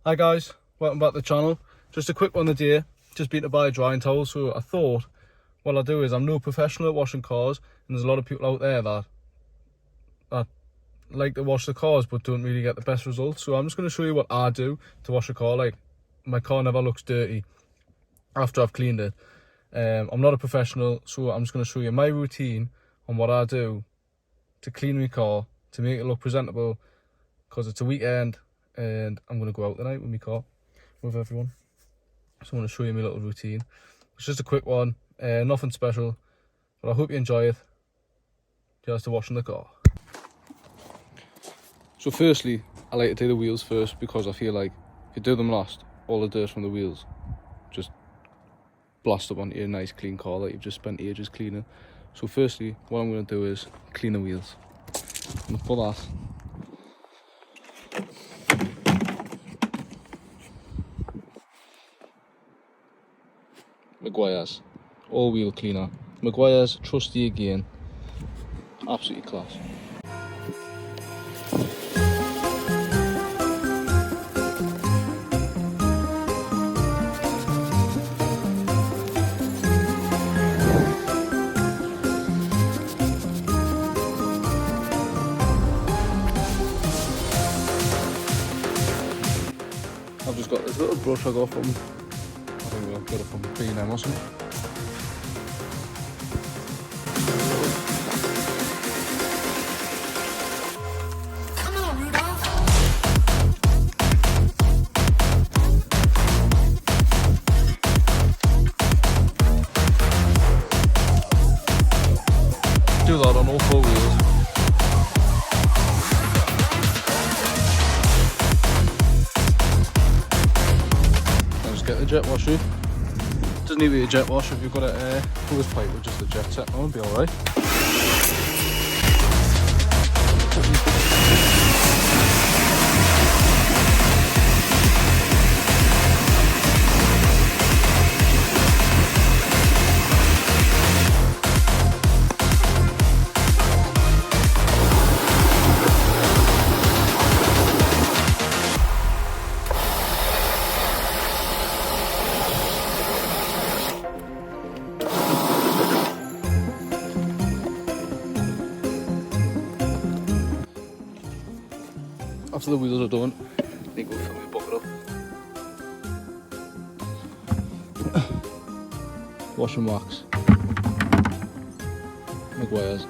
Hi guys, welcome back to the channel. Just a quick one today. Just been to buy a drying towel, so I thought what I'll do is, I'm no professional at washing cars, and there's a lot of people out there that like to wash the cars but don't really get the best results. So I'm just going to show you what I do to wash a car. Like, my car never looks dirty after I've cleaned it. I'm not a professional, so I'm just going to show you my routine on what I do to clean my car to make it look presentable, because it's a weekend and I'm going to go out tonight with my car with everyone. So I'm going to show you my little routine. It's just a quick one, nothing special, but I hope you enjoy it. Just to washing the car. So firstly, I like to do the wheels first, because I feel like if you do them last, all the dirt from the wheels just blast up onto your nice clean car that you've just spent ages cleaning. So firstly, what I'm going to do is clean the wheels. And for that, Meguiar's all wheel cleaner. Meguiar's, trusty again, absolutely class. I've just got this little brush I got from, I think I got it from B&M or something. Do that on all four wheels. And just get the jet wash in. Doesn't need to be a jet wash if you've got a hose pipe with just a jet set on, it'll be alright. After the wheels are done, I think we'll fill my bucket up. Wash and wax. Meguiar's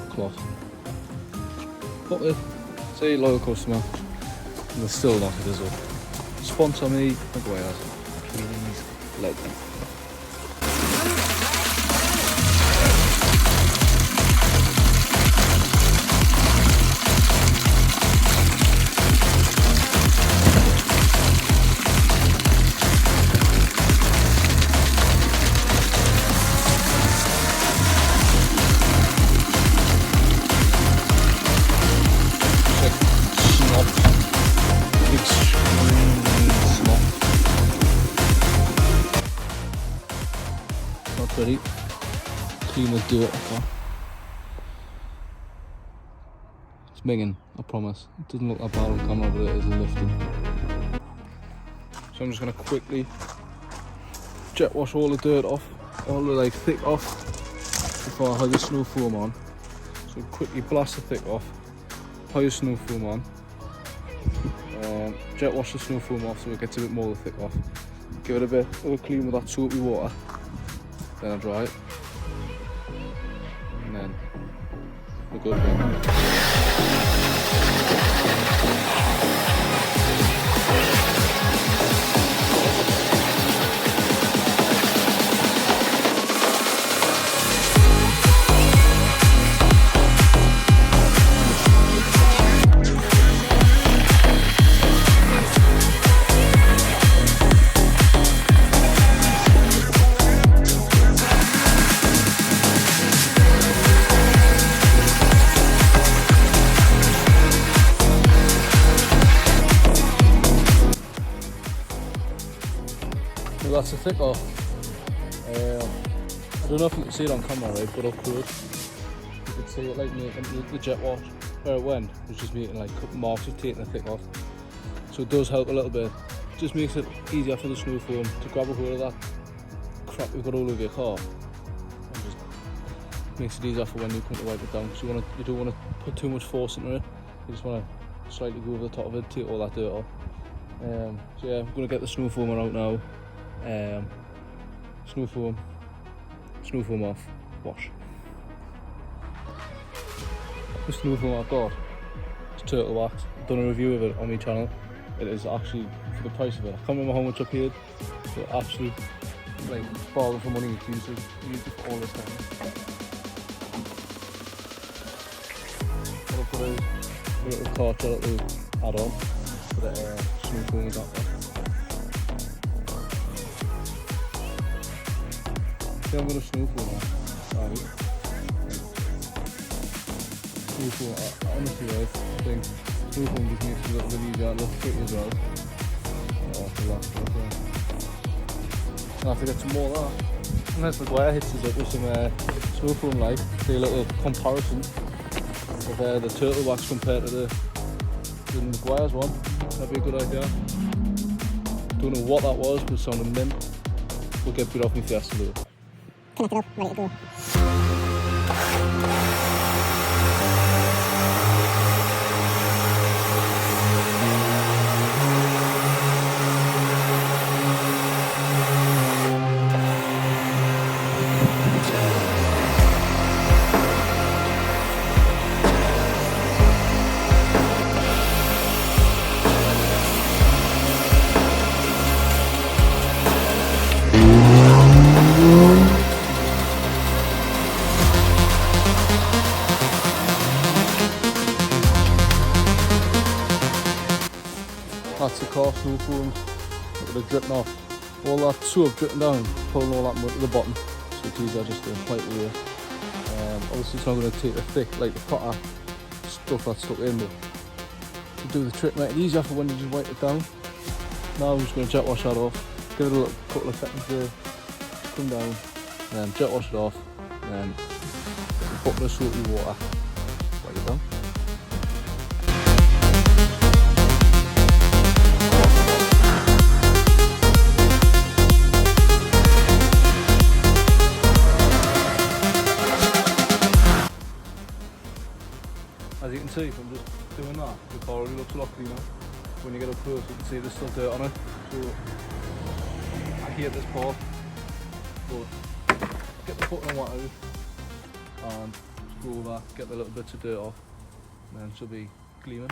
cloth. But say loyal customer, and they're still not hit us up. Sponsor me, Meguiar's. Please let them. Not ready. Clean the dirt off. It's minging, I promise. It doesn't look that bad on camera, but it is a lifting. So I'm just going to quickly jet wash all the dirt off, all the thick off, before I have the snow foam on. So quickly blast the thick off, put your snow foam on, jet wash the snow foam off so it gets a bit more of the thick off. Give it a bit of a clean with that soapy water. Then I dry it, and then we're good again. So that's the thick off. I don't know if you can see it on camera, right, but up close you could see it like making the jet wash where it went was just making like marks of taking the thick off. so it does help a little bit. Just makes it easier for the snow foam to grab a hold of that crap you've got all over your car, and just makes it easier for when you come to wipe it down, because you don't want to put too much force into it. You just want to slightly go over the top of it, take all that dirt off. So yeah, I'm going to get the snow foamer out now. Snow foam off, wash. The snow foam I've got is Turtle Wax. I've done a review of it on my channel. It is actually, for the price of it, I can't remember how much I paid, but absolute like bargain for money. It's used it for all this time. What I've got is a little cartridge to add on for the snow foam is out there. See, I'm going to snow foam now. Snow foam, honestly, I think snow foam just makes it a little bit easier and looks pretty as well. I'll have to get some more of that. Unless Maguire hits us up with some snow foam like, do a little comparison of the Turtle Wax compared to the Maguire's one. That'd be a good idea. Don't know what that was, but it sounded mint. We'll get beat off my Fiesta though. Connected up, ready to go. That's the car snow foam. Look at it dripping off. All that soap dripping down, pulling all that mud to the bottom. So it's easier just to wipe away. Obviously it's not going to take the thick, like the proper stuff that's stuck in, but to do the trick, make it easier for when you just wipe it down. Now I'm just going to jet wash that off. Give it a little couple of seconds to come down, and then jet wash it off, and then a bucket of soapy water, wipe it down. As you can see from just doing that, the car already looks a lot cleaner. When you get up close, you can see there's still dirt on it. So I hate this part, but get the foot and water out and just go over, get the little bits of dirt off, and then she'll be gleaming.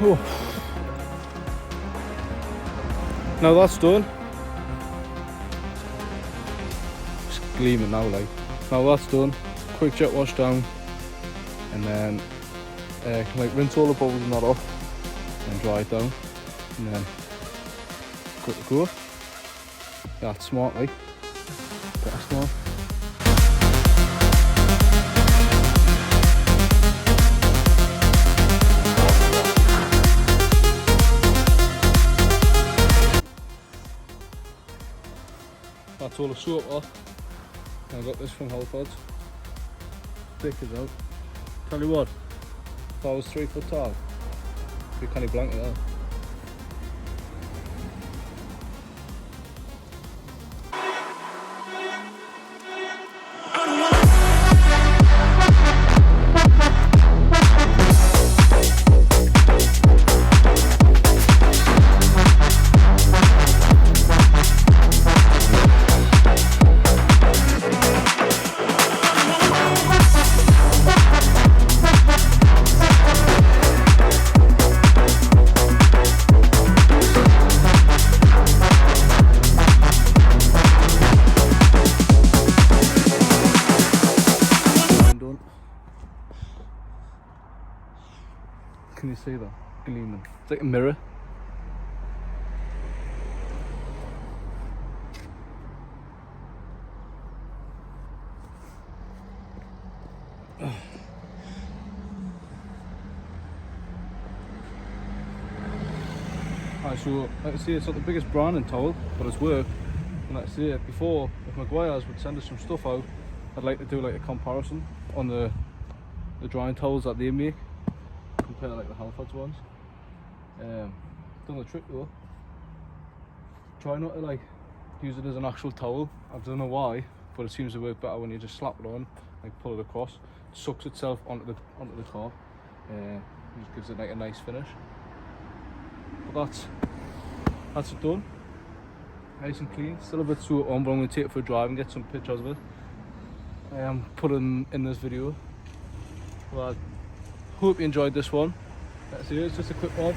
Oh. Now that's done. It's gleaming now, like. Now that's done. Quick jet wash down, and then like rinse all the bubbles and that off, and dry it down, and then good to go. That's smart, like. That's smart. That's all the soap off. I got this from Halfords. Thick as out. Tell you what, if I was 3 foot tall, it'd be kind of blanket there. Can you see that? Gleaming. It's like a mirror. Right, so like I say, it's not the biggest brand in towel, but it's worked. And like I say, before, if Maguire's would send us some stuff out, I'd like to do like a comparison on the drying towels that they make, compare like the Halifax ones. Done the trick though. Try not to like use it as an actual towel. I don't know why, but it seems to work better when you just slap it on, like pull it across. It sucks itself onto the car. Just gives it like a nice finish. But that's it done. Nice and clean. Still a bit sore on, but I'm going to take it for a drive and get some pictures of it. Put them in this video. Well, I hope you enjoyed this one. Like I say, it's just a quick one.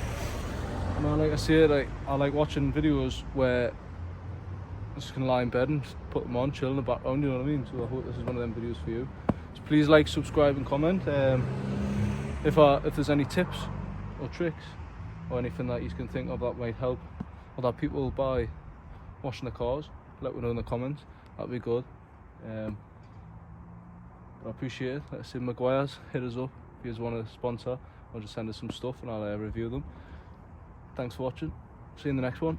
And like I say, like I like watching videos where I just can lie in bed and just put them on, chill in the background. You know what I mean? So I hope this is one of them videos for you. So please like, subscribe, and comment. If there's any tips or tricks or anything that you can think of that might help other people by washing the cars, let me know in the comments. That'd be good. But I appreciate it. Let's see, Maguire's, hit us up if you guys want to sponsor, or just send us some stuff and I'll review them. Thanks for watching. See you in the next one.